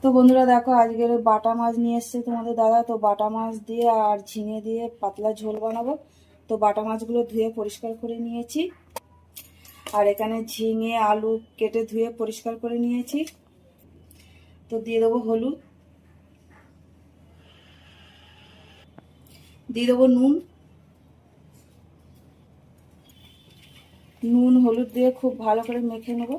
তো বন্ধুরা দেখো, আজকের বাটা মাছ নিয়ে এসছে তোমাদের দাদা। তো বাটা মাছ দিয়ে আর ঝিঙে দিয়ে পাতলা ঝোল বানাবো। তো বাটা মাছগুলো ধুয়ে পরিষ্কার করে নিয়েছি, আর এখানে ঝিঙে আলু কেটে ধুয়ে পরিষ্কার করে নিয়েছি। তো দিয়ে দেবো হলুদ, দিয়ে দেবো নুন হলুদ দিয়ে খুব ভালো করে মেখে নেবো।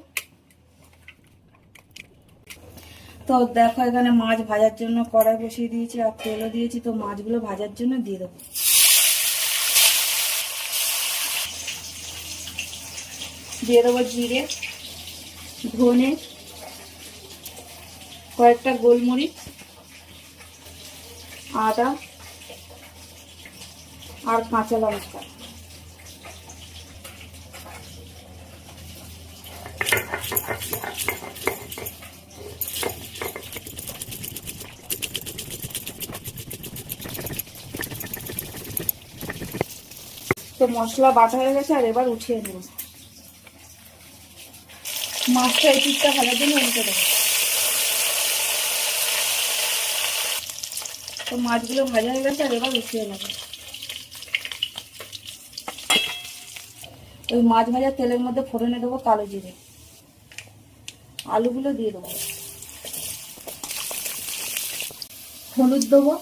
তো দেখো, এখানে মাছ ভাজার জন্য কড়াই বসিয়ে দিয়েছি আর তেলও দিয়েছি। তো মাছগুলো ভাজার জন্য দিয়ে দেবো। দিয়ে দেবো জিরে, ধনে, কয়েকটা গোলমরিচ, আদা আর কাঁচা লঙ্কা। তো মশলা বাটা হয়ে গেছে, আর এবার উঠিয়ে নেব। মাছটা এই পিঠটা ভাজার জন্য উঠে দেবো। তো মাছগুলো ভাজা হয়ে গেছে, আর এবার উঠিয়ে নেব। ওই মাছ ভাজা তেলের মধ্যে ফোড়নে দেবো কালো জিরে, আলুগুলো দিয়ে দেবো, হলুদ দেবো,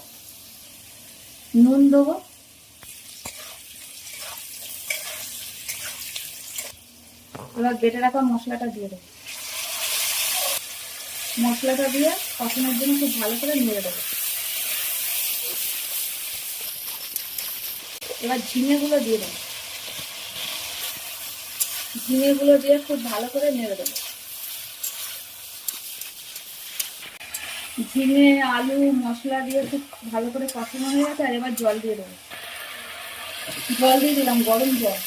নুন দেবো, এবার বেটে রাখা মশলাটা দিয়ে দেবো। মশলাটা দিয়ে কষানোর জন্য খুব ভালো করে নেড়ে দেবো। এবার ঝিঙেগুলো দিয়ে দেবো। ঝিঙেগুলো দিয়ে খুব ভালো করে নেড়ে দেবো। ঝিঙে আলু মশলা দিয়ে খুব ভালো করে কষানো হয়ে গেছে, আর এবার জল দিয়ে দেবো। জল দিয়ে দিলাম, গরম জল।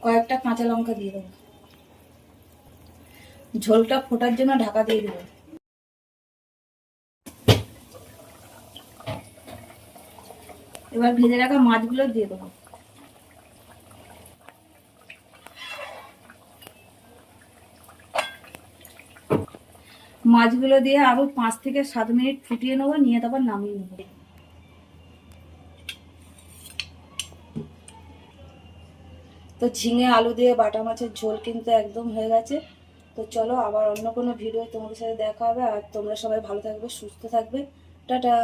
কয়েকটা কাঁচা লঙ্কা দিয়ে দেবো। ঝোলটা ফোটার জন্য ঢাকা দিয়ে দেবো। এবার ভেজে রাখা মাছগুলো দিয়ে দেবো। মাছগুলো দিয়ে আরো 5 থেকে 7 মিনিট ফুটিয়ে নেবো, নিয়ে তারপর নামিয়ে নেবো। তো ঝিঙে আলু দিয়ে বাটা মাছের ঝোল কিন্তু একদম হয়ে গেছে। তো চলো, আবার অন্য কোনো ভিডিও তোমাদের সাথে দেখা হবে। আর তোমরা সবাই ভালো থাকবে, সুস্থ থাকবে। টাটা।